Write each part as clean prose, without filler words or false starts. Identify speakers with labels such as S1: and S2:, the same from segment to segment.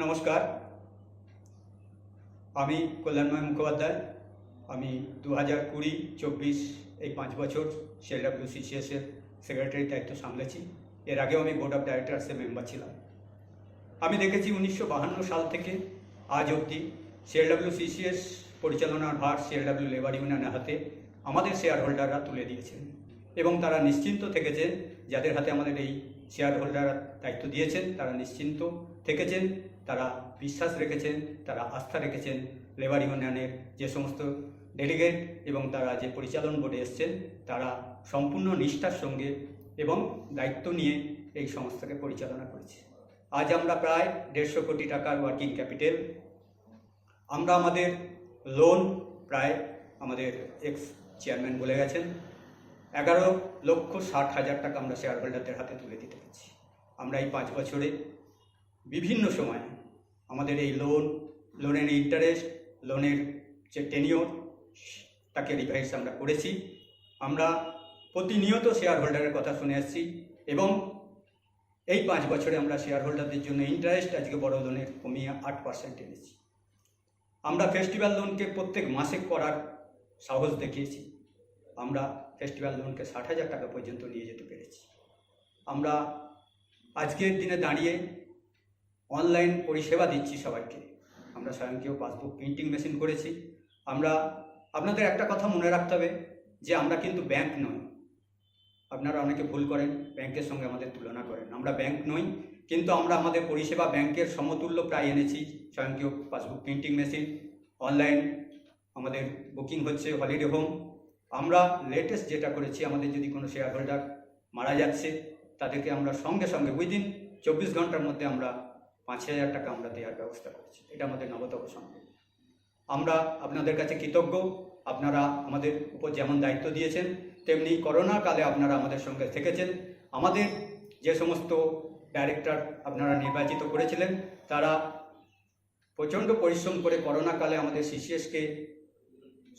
S1: নমস্কার, আমি কল্যাণময় মুখোপাধ্যায়। আমি 2020-24 এই 5 বছর সিএলডব্লিউসিসিএসের সেক্রেটারির দায়িত্ব সামলেছি। এর আগেও আমি বোর্ড অফ ডাইরেক্টরসের মেম্বার ছিলাম। আমি দেখেছি 1952 সাল থেকে আজ অবধি সিএলডব্লিউসিসিএস পরিচালনার ভার সিএলডব্লিউ লেবার ইউনিয়নের হাতে আমাদের শেয়ার হোল্ডাররা তুলে দিয়েছেন এবং তারা নিশ্চিন্ত থেকেছেন। যাদের হাতে আমাদের এই শেয়ার হোল্ডাররা দায়িত্ব দিয়েছেন তারা নিশ্চিন্ত থেকেছেন, তারা বিশ্বাস রেখেছেন, তারা আস্থা রেখেছেন লেবার ইউনিয়নের যে সমস্ত ডেলিগেট এবং তারা যে পরিচালন বোর্ডে এসছেন তারা সম্পূর্ণ নিষ্ঠার সঙ্গে এবং দায়িত্ব নিয়ে এই সংস্থাকে পরিচালনা করেছে। আজ আমরা প্রায় 150 কোটি টাকার ওয়ার্কিং ক্যাপিটাল। আমরা আমাদের লোন প্রায় আমাদের এক্স চেয়ারম্যান বলে গেছেন 11,60,000 টাকা আমরা শেয়ার হোল্ডারদের হাতে তুলে দিতে পেরেছি। আমরা এই 5 বছরে বিভিন্ন সময় আমাদের এই লোনের ইন্টারেস্ট, লোনের যে টেনিওর তাকে রিভাইজ আমরা করেছি। আমরা প্রতিনিয়ত শেয়ার হোল্ডারের কথা শুনে আসছি এবং এই 5 বছরে আমরা শেয়ার হোল্ডারদের জন্য ইন্টারেস্ট আজকে বড় লোনের কমিয়ে 8% এনেছি। আমরা ফেস্টিভ্যাল লোনকে প্রত্যেক মাসে করার সাহস দেখিয়েছি। আমরা ফেস্টিভ্যাল লোনকে 60,000 টাকা পর্যন্ত নিয়ে যেতে পেরেছি। আমরা আজকের দিনে দাঁড়িয়ে অনলাইন পরিষেবা দিচ্ছি সবাইকে। আমরা স্বয়ংক্রিয় পাসবুক প্রিন্টিং মেশিন করেছি। আমরা আপনাদের একটা কথা মনে রাখতে হবে যে আমরা কিন্তু ব্যাংক নই। আপনারা অনেকে ভুল করেন, ব্যাংকের সঙ্গে আমাদের তুলনা করেন। আমরা ব্যাংক নই, কিন্তু আমরা আমাদের পরিষেবা ব্যাংকের সমতুল্য প্রায় এনেছি। স্বয়ংক্রিয় পাসবুক প্রিন্টিং মেশিন, অনলাইন আমাদের বুকিং হচ্ছে, হলিডে হোম। আমরা লেটেস্ট যেটা করেছি, আমাদের যদি কোনো শেয়ার হোল্ডার মারা যাচ্ছে তাদেরকে আমরা সঙ্গে সঙ্গে উইদিন 24 ঘন্টার মধ্যে আমরা 5,000 টাকা আমরা দেওয়ার ব্যবস্থা করেছি। এটা আমাদের নবতম সংযোগ। আমরা আপনাদের কাছে কৃতজ্ঞ। আপনারা আমাদের উপর যেমন দায়িত্ব দিয়েছেন তেমনি করোনা কালে আপনারা আমাদের সঙ্গে থেকেছেন। আমাদের যে সমস্ত ডাইরেক্টর আপনারা নির্বাচিত করেছিলেন তারা প্রচণ্ড পরিশ্রম করে করোনা কালে আমাদের সিসিএসকে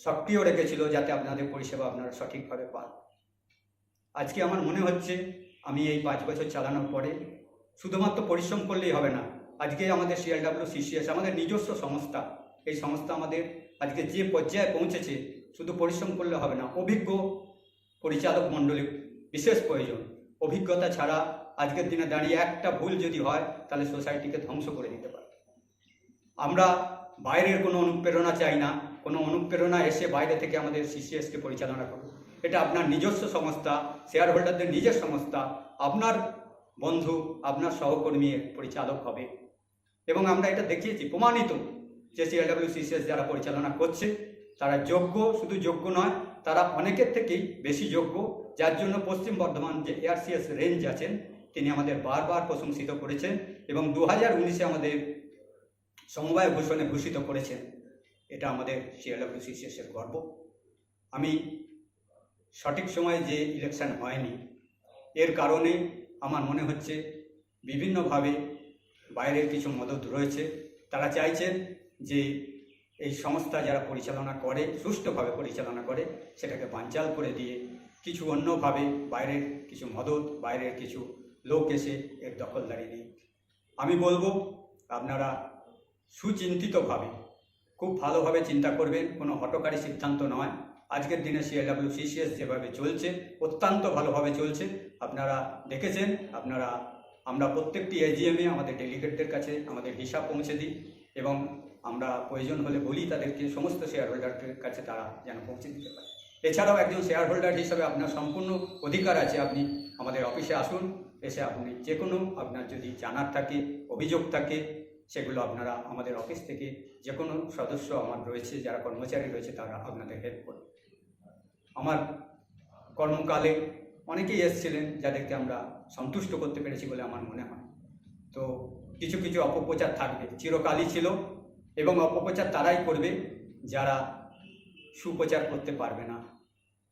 S1: সক্রিয় রেখেছিল যাতে আপনাদের পরিষেবা আপনারা সঠিকভাবে পান। আজকে আমার মনে হচ্ছে আমি এই 5 বছর চালানোর পরে শুধুমাত্র পরিশ্রম করলেই হবে না। আজকে আমাদের সিএলডব্লিউসিসিএস আমাদের নিজস্ব সংস্থা। এই সংস্থা আমাদের আজকে যে পর্যায়ে পৌঁছেছে, শুধু পরিশ্রম করলে হবে না, অভিজ্ঞ পরিচালক মণ্ডলী বিশেষ প্রয়োজন। অভিজ্ঞতা ছাড়া আজকের দিনে দাঁড়িয়ে একটা ভুল যদি হয় তাহলে সোসাইটিকে ধ্বংস করে দিতে পারে। আমরা বাইরের কোনো অনুপ্রেরণা চাই না। কোনো অনুপ্রেরণা এসে বাইরে থেকে আমাদের সিসিএসকে পরিচালনা করুন। এটা আপনার নিজস্ব সংস্থা, শেয়ার হোল্ডারদের নিজের সংস্থা। আপনার বন্ধু, আপনার সহকর্মীর পরিচালক হবে এবং আমরা এটা দেখিয়েছি, প্রমাণিত যে সিএলডব্লিউসিসিএস যারা পরিচালনা করছে তারা যোগ্য। শুধু যোগ্য নয়, তারা অনেকের থেকেই বেশি যোগ্য, যার জন্য পশ্চিম বর্ধমান যে এআরসিএস রেঞ্জ আছেন তিনি আমাদের বারবার প্রশংসিত করেছেন এবং 2019-এ আমাদের সমবায় ভূষণে ভূষিত করেছেন। এটা আমাদের সিএলডব্লিউসিসিএসের গর্ব। আমি সঠিক সময়ে যে ইলেকশন হয়নি এর কারণে আমার মনে হচ্ছে বিভিন্নভাবে বাইরের কিছু মদত রয়েছে। তারা চাইছেন যে এই সংস্থা যারা পরিচালনা করে, সুষ্ঠুভাবে পরিচালনা করে, সেটাকে বানচাল করে দিয়ে কিছু অন্যভাবে বাইরের কিছু মদত, বাইরের কিছু লোক এসে এর দখলদারি নিই। আমি বলবো আপনারা সুচিন্তিতভাবে, খুব ভালোভাবে চিন্তা করবেন। কোনো হঠকারী সিদ্ধান্ত নয়। আজকের দিনে সিএলডব্লিউসিসিএস যেভাবে চলছে অত্যন্ত ভালোভাবে চলছে। আপনারা দেখেছেন। আমরা প্রত্যেকটি এজিএমে আমাদের ডেলিগেটদের কাছে আমাদের হিসাব পৌঁছে দিই এবং আমরা প্রয়োজন হলে বলি তাদেরকে, সমস্ত শেয়ার হোল্ডারদের কাছে তারা যেন পৌঁছে দিতে পারে। এছাড়াও একজন শেয়ার হোল্ডার হিসাবে আপনার সম্পূর্ণ অধিকার আছে। আপনি আমাদের অফিসে আসুন, এসে আপনি যে কোনো আপনার যদি জানার থাকে, অভিযোগ থাকে, সেগুলো আপনারা আমাদের অফিস থেকে যে কোনো সদস্য আমার রয়েছে, যারা কর্মচারী রয়েছে, তারা আপনাদের হেল্প করবে। আমার কর্মকালে অনেকেই এসেছিলেন যাদেরকে আমরা সন্তুষ্ট করতে পেরেছি বলে আমার মনে হয়। তো কিছু কিছু অপপ্রচার থাকবে, চিরকালই ছিল, এবং অপপ্রচার তারাই করবে যারা সুপ্রচার করতে পারবে না।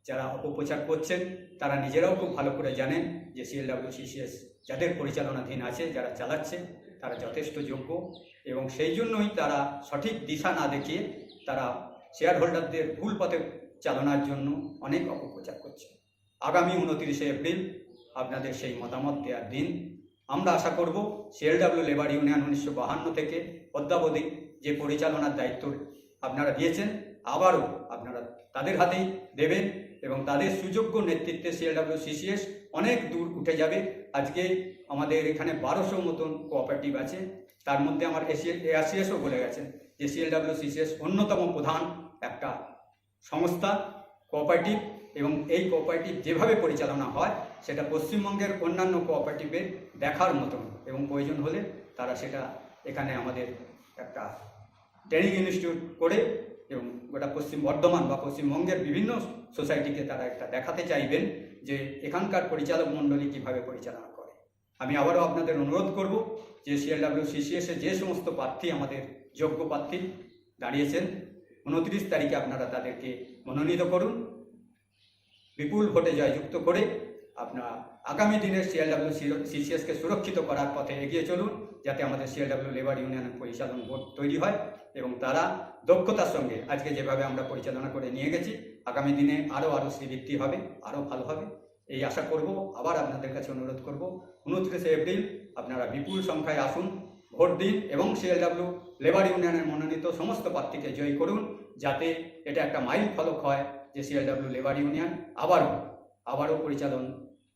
S1: যারা অপপ্রচার করছেন তারা নিজেরাও খুব ভালো করে জানেন যে সিএলডব্লিউসিসিএস যাদের পরিচালনাধীন আছে, যারা চালাচ্ছে, তারা যথেষ্ট যোগ্য এবং সেই জন্যই তারা সঠিক দিশা না দেখিয়ে তারা শেয়ার হোল্ডারদের ভুল পথে চালানোর জন্য অনেক অপপ্রচার করছে। আগামী 29শে এপ্রিল আপনাদের সেই মতামত দেওয়ার দিন। আমরা আশা করব সিএলডব্লিউ লেবার ইউনিয়ন 1952 থেকে অদ্যাবধি যে পরিচালনার দায়িত্ব আপনারা দিয়েছেন আবারও আপনারা তাদের হাতেই দেবেন এবং তাদের সুযোগ্য নেতৃত্বে সিএলডব্লিউ সিসিএস অনেক দূর উঠে যাবে। আজকে আমাদের এখানে 1200 মতন কোঅপারেটিভ আছে, তার মধ্যে আমার এআরসিএসও বলে গেছেন যে সিএলডব্লিউ সিসিএস অন্যতম প্রধান একটা সংস্থা কোঅপারেটিভ, এবং এই কোঅপারেটিভ যেভাবে পরিচালনা হয় সেটা পশ্চিমবঙ্গের অন্যান্য কোঅপারেটিভের দেখার মতন, এবং প্রয়োজন হলে তারা সেটা এখানে আমাদের একটা ট্রেনিং ইনস্টিটিউট করে এবং গোটা পশ্চিম বর্ধমান বা পশ্চিমবঙ্গের বিভিন্ন সোসাইটিকে তারা একটা দেখাতে চাইবেন যে এখানকার পরিচালক মণ্ডলী কীভাবে পরিচালনা করে। আমি আবারও আপনাদের অনুরোধ করব যে সিএলডব্লিউ সিসিএসে যে সমস্ত প্রার্থী আমাদের যোগ্য প্রার্থী দাঁড়িয়েছেন 29 তারিখে আপনারা তাদেরকে মনোনীত করুন, বিপুল ভোটে জয়যুক্ত করে আপনার আগামী দিনের সিএলডব্লিউ সিসিএসকে সুরক্ষিত করার পথে এগিয়ে চলুন, যাতে আমাদের সিএলডব্লিউ লেবার ইউনিয়নের পরিচালন বোর্ড তৈরি হয় এবং তারা দক্ষতার সঙ্গে আজকে যেভাবে আমরা পরিচালনা করে নিয়ে গেছি আগামী দিনে আরও শ্রীবৃদ্ধি হবে, আরও ভালো হবে এই আশা করব। আবার আপনাদের কাছে অনুরোধ করব 29শে এপ্রিল আপনারা বিপুল সংখ্যায় আসুন, ভোট দিন এবং সিএলডব্লিউ লেবার ইউনিয়নের মনোনীত সমস্ত প্রার্থীকে জয়ী করুন, যাতে এটা একটা মাইল ফলক হয় যে সিএলডব্লিউ লেবার ইউনিয়ন আবারও পরিচালন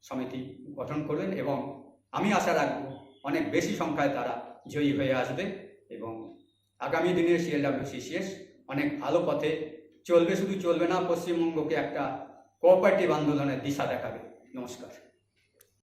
S1: সমিতি গঠন করবেন এবং আমি আশা রাখব অনেক বেশি সংখ্যায় তারা জয়ী হয়ে আসবে এবং আগামী দিনের সিএলডব্লিউ সিসিএস অনেক ভালো পথে চলবে। শুধু চলবে না, পশ্চিমবঙ্গকে একটা কোঅপারেটিভ আন্দোলনের দিশা দেখাবে। নমস্কার।